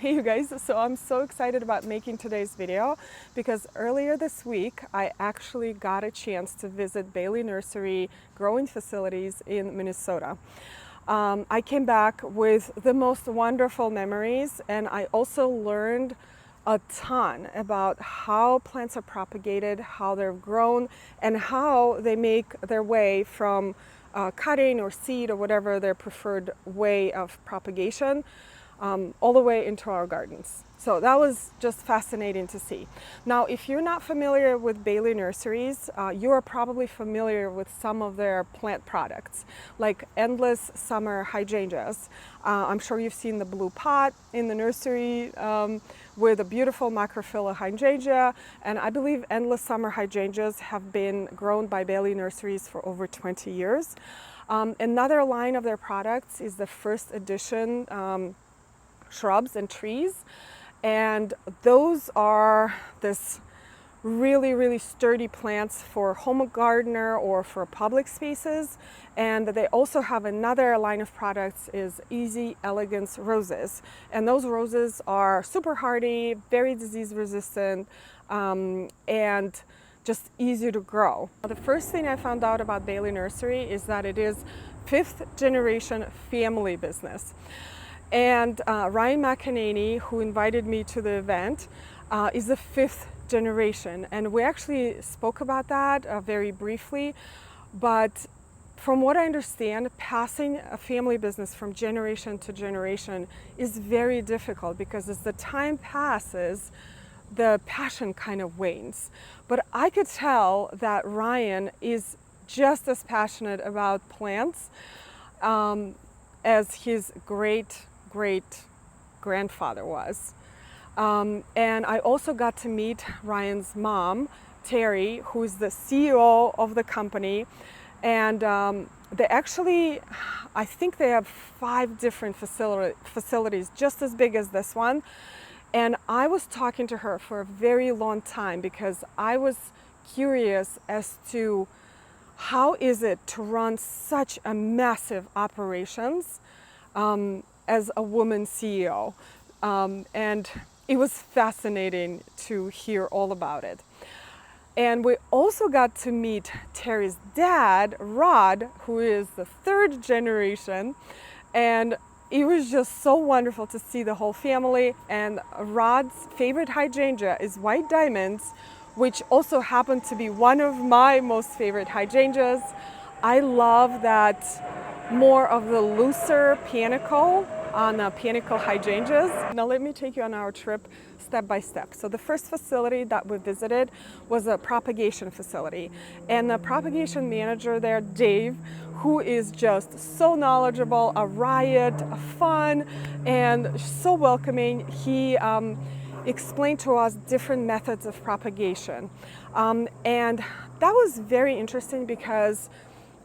Hey you guys, so I'm so excited about making today's video because earlier this week I actually got a chance to visit Bailey Nursery growing facilities in Minnesota. I came back with the most wonderful memories, and I also learned a ton about how plants are propagated, how they're grown, and how they make their way from cutting or seed or whatever their preferred way of propagation all the way into our gardens. So that was just fascinating to see. Now, if you're not familiar with Bailey Nurseries, you are probably familiar with some of their plant products, like endless summer hydrangeas. I'm sure you've seen the blue pot in the nursery with a beautiful macrophylla hydrangea, and I believe endless summer hydrangeas have been grown by Bailey Nurseries for over 20 years. Another line of their products is the first edition shrubs and trees, and those are this really sturdy plants for home gardener or for public spaces. And they also have another line of products is Easy Elegance roses, and those roses are super hardy, very disease resistant, and just easy to grow. The first thing I found out about Bailey Nursery is that it is 5th generation family business. And Ryan McEnany, who invited me to the event, is the 5th generation. And we actually spoke about that very briefly. But from what I understand, passing a family business from generation to generation is very difficult because as the time passes, the passion kind of wanes. But I could tell that Ryan is just as passionate about plants as his great grandfather was. And I also got to meet Ryan's mom, Terry, who's the CEO of the company. And they actually, I think they have 5 different facilities, just as big as this one. And I was talking to her for a very long time because I was curious as to how is it to run such a massive operations as a woman CEO. And it was fascinating to hear all about it. And we also got to meet Terry's dad, Rod, who is the 3rd generation. And it was just so wonderful to see the whole family. And Rod's favorite hydrangea is White Diamonds, which also happened to be one of my most favorite hydrangeas. I love that more of the looser panicle on panicle hydrangeas. Now let me take you on our trip step by step. So the first facility that we visited was a propagation facility, and the propagation manager there, Dave, who is just so knowledgeable, a riot, fun, and so welcoming. He explained to us different methods of propagation, and that was very interesting because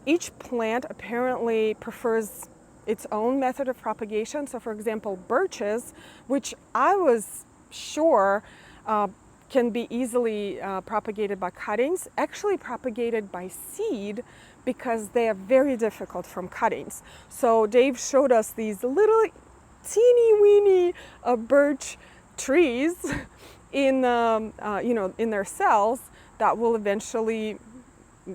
each plant apparently prefers its own method of propagation. So for example, birches, which I was sure can be easily propagated by cuttings, actually propagated by seed because they are very difficult from cuttings. So Dave showed us these little teeny weeny birch trees in in their cells that will eventually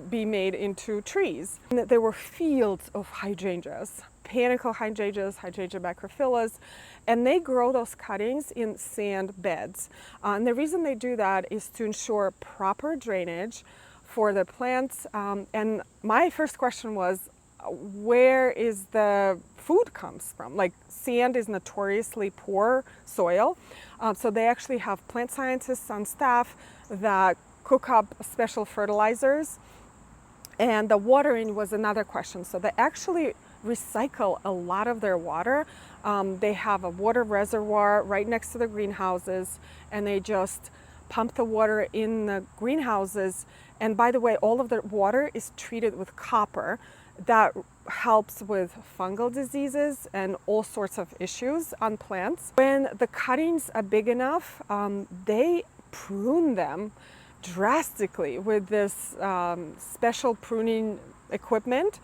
be made into trees. And there were fields of hydrangeas, panicle hydrangeas, hydrangea macrophyllas, and they grow those cuttings in sand beds. And the reason they do that is to ensure proper drainage for the plants. And my first question was, where is the food comes from? Like, sand is notoriously poor soil. So they actually have plant scientists on staff that cook up special fertilizers. And the watering was another question. So they actually recycle a lot of their water. They have a water reservoir right next to the greenhouses, and they just pump the water in the greenhouses. And by the way, all of the water is treated with copper. That helps with fungal diseases and all sorts of issues on plants. When the cuttings are big enough, they prune them drastically with this special pruning equipment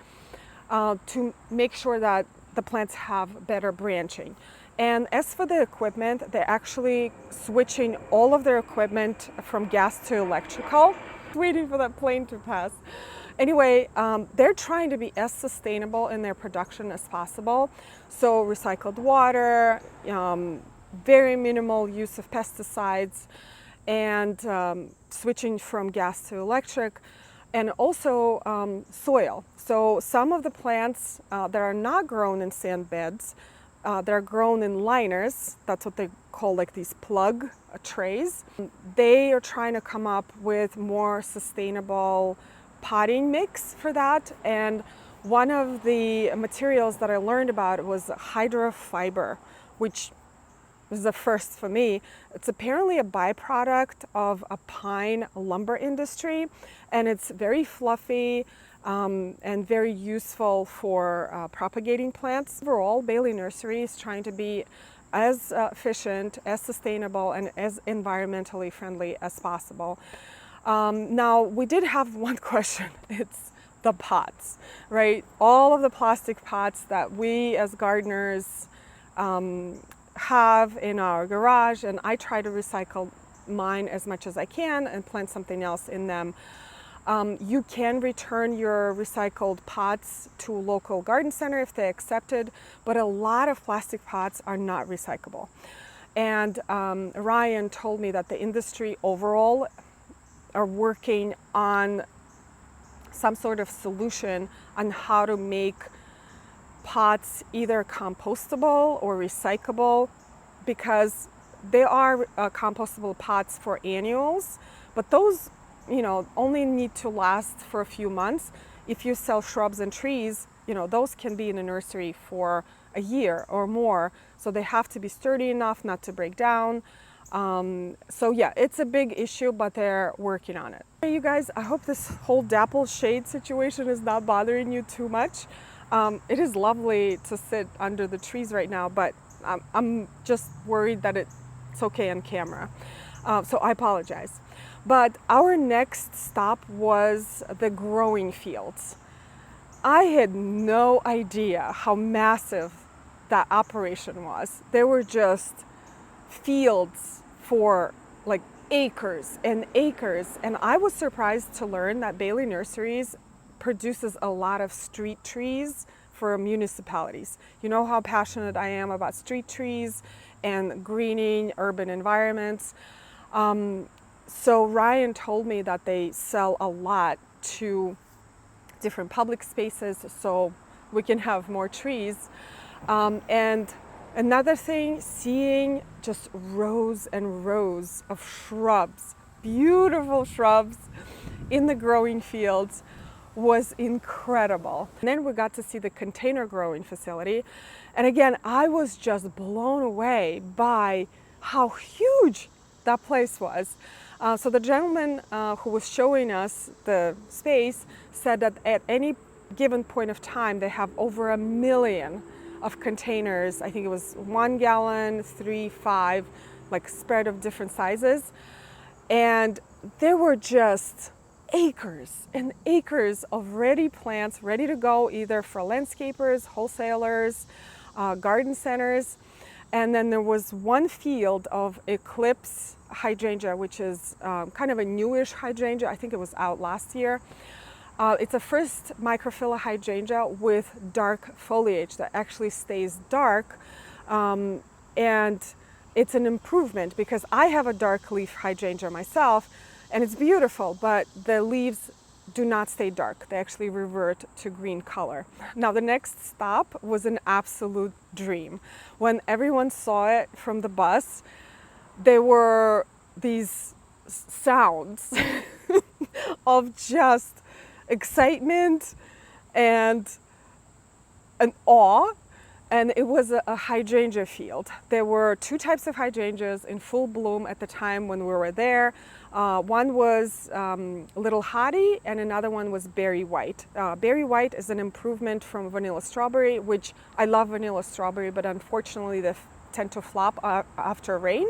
to make sure that the plants have better branching. And as for the equipment, they're actually switching all of their equipment from gas to electrical. Waiting for that plane to pass. Anyway, they're trying to be as sustainable in their production as possible. So recycled water, very minimal use of pesticides, and switching from gas to electric, and also soil. So some of the plants that are not grown in sand beds, they're grown in liners. That's what they call, like, these plug trays. They are trying to come up with more sustainable potting mix for that. And one of the materials that I learned about was hydrofiber, which was the first for me. It's apparently a byproduct of a pine lumber industry, and it's very fluffy and very useful for propagating plants. Overall, Bailey Nursery is trying to be as efficient, as sustainable, and as environmentally friendly as possible. Now, we did have one question. It's the pots, right? All of the plastic pots that we as gardeners have in our garage, and I try to recycle mine as much as I can and plant something else in them. You can return your recycled pots to a local garden center if they accept it, but a lot of plastic pots are not recyclable. And Ryan told me that the industry overall are working on some sort of solution on how to make pots either compostable or recyclable, because there are compostable pots for annuals, but those, only need to last for a few months. If you sell shrubs and trees, those can be in a nursery for a year or more, so they have to be sturdy enough not to break down. So yeah, it's a big issue, but they're working on it. Hey, you guys, I hope this whole dapple shade situation is not bothering you too much. It is lovely to sit under the trees right now, but I'm just worried that it's okay on camera. So I apologize. But our next stop was the growing fields. I had no idea how massive that operation was. There were just fields for like acres and acres, and I was surprised to learn that Bailey Nurseries produces a lot of street trees for municipalities. You know how passionate I am about street trees and greening urban environments. So Ryan told me that they sell a lot to different public spaces so we can have more trees. And another thing, seeing just rows and rows of shrubs, beautiful shrubs in the growing fields, was incredible. And then we got to see the container growing facility. And again, I was just blown away by how huge that place was. So the gentleman who was showing us the space said that at any given point of time, they have over 1 million of containers. I think it was 1 gallon, 3, 5, like spread of different sizes. And there were just acres and acres of ready plants, ready to go either for landscapers, wholesalers, garden centers. And then there was one field of Eclipse hydrangea, which is kind of a newish hydrangea. I think it was out last year. It's a first microphylla hydrangea with dark foliage that actually stays dark. And it's an improvement because I have a dark leaf hydrangea myself, and it's beautiful, but the leaves do not stay dark. They actually revert to green color. Now, the next stop was an absolute dream. When everyone saw it from the bus, there were these sounds of just excitement and an awe. And it was a hydrangea field. There were 2 types of hydrangeas in full bloom at the time when we were there. One was Little Hottie and another one was Berry White. Berry White is an improvement from Vanilla Strawberry, which I love Vanilla Strawberry, but unfortunately they tend to flop after rain.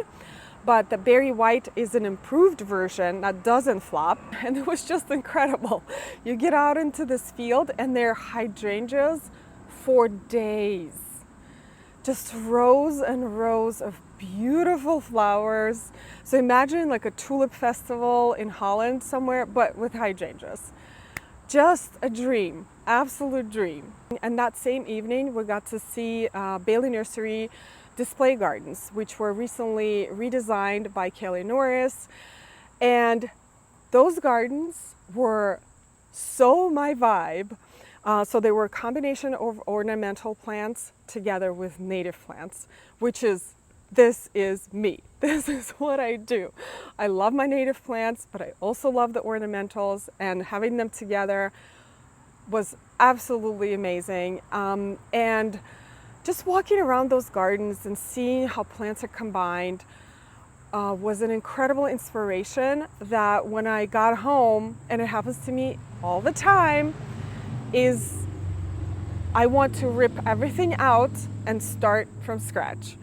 But the Berry White is an improved version that doesn't flop, and it was just incredible. You get out into this field and there are hydrangeas for days. just rows and rows of beautiful flowers. So imagine like a tulip festival in Holland somewhere, but with hydrangeas. Just a dream, absolute dream. And that same evening, we got to see Bailey Nursery display gardens, which were recently redesigned by Kelly Norris. And those gardens were so my vibe. So they were a combination of ornamental plants together with native plants, which is, this is me. This is what I do. I love my native plants, but I also love the ornamentals, and having them together was absolutely amazing. And just walking around those gardens and seeing how plants are combined was an incredible inspiration that when I got home, and it happens to me all the time, is I want to rip everything out and start from scratch.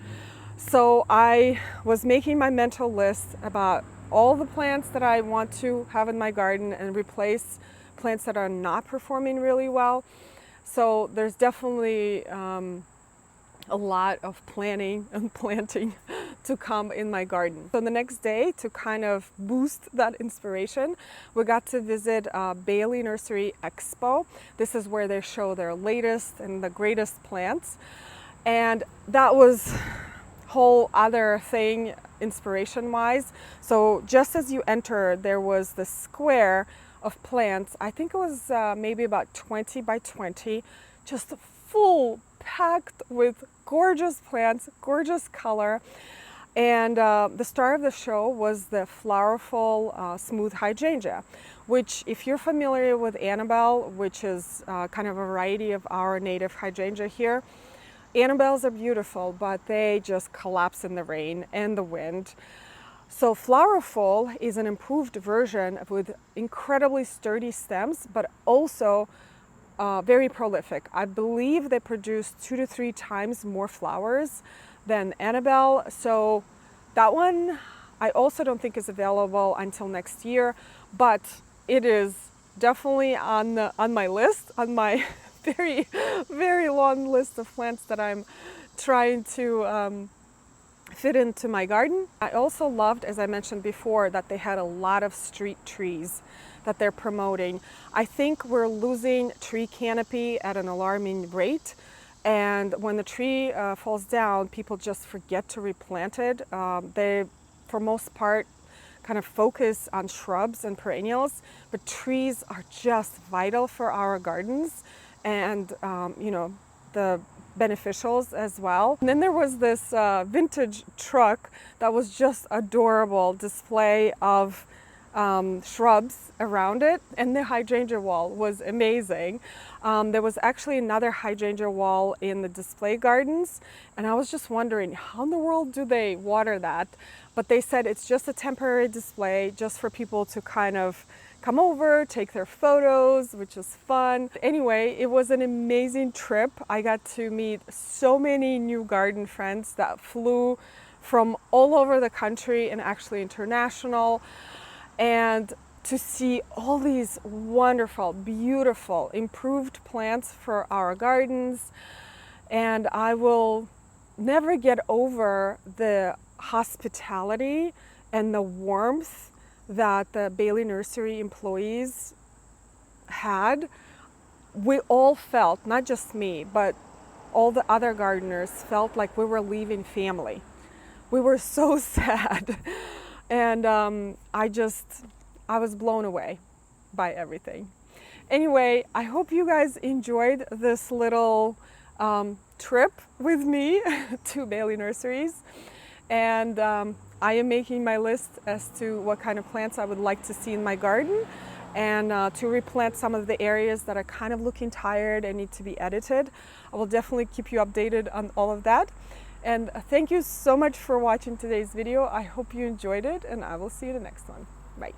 So I was making my mental list about all the plants that I want to have in my garden and replace plants that are not performing really well. So there's definitely a lot of planning and planting to come in my garden. So the next day, to kind of boost that inspiration, we got to visit Bailey Nursery Expo. This is where they show their latest and the greatest plants. And that was whole other thing inspiration wise. So just as you enter, there was the square of plants. I think it was maybe about 20 by 20, just full packed with gorgeous plants, gorgeous color. And the star of the show was the flowerful smooth hydrangea, which, if you're familiar with Annabelle, which is kind of a variety of our native hydrangea here, Annabelles are beautiful, but they just collapse in the rain and the wind. So Flowerful is an improved version with incredibly sturdy stems, but also very prolific. I believe they produce 2 to 3 times more flowers than Annabelle. So that one I also don't think is available until next year, but it is definitely on my list, on my very, very long list of plants that I'm trying to fit into my garden. I also loved, as I mentioned before, that they had a lot of street trees that they're promoting. I think we're losing tree canopy at an alarming rate, and when the tree falls down, people just forget to replant it. They, for most part, kind of focus on shrubs and perennials, but trees are just vital for our gardens, and you know, the beneficials as well. And then there was this vintage truck that was just adorable display of shrubs around it, and the hydrangea wall was amazing. There was actually another hydrangea wall in the display gardens, and I was just wondering, how in the world do they water that? But they said it's just a temporary display, just for people to kind of come over, take their photos, which is fun. Anyway, it was an amazing trip. I got to meet so many new garden friends that flew from all over the country and actually international, and to see all these wonderful, beautiful, improved plants for our gardens. And I will never get over the hospitality and the warmth that the Bailey Nursery employees had. We all felt, not just me, but all the other gardeners felt like we were leaving family. We were so sad. And I was blown away by everything. Anyway, I hope you guys enjoyed this little trip with me to Bailey Nurseries. And I am making my list as to what kind of plants I would like to see in my garden, and to replant some of the areas that are kind of looking tired and need to be edited. I will definitely keep you updated on all of that. And thank you so much for watching today's video. I hope you enjoyed it, and I will see you in the next one. Bye.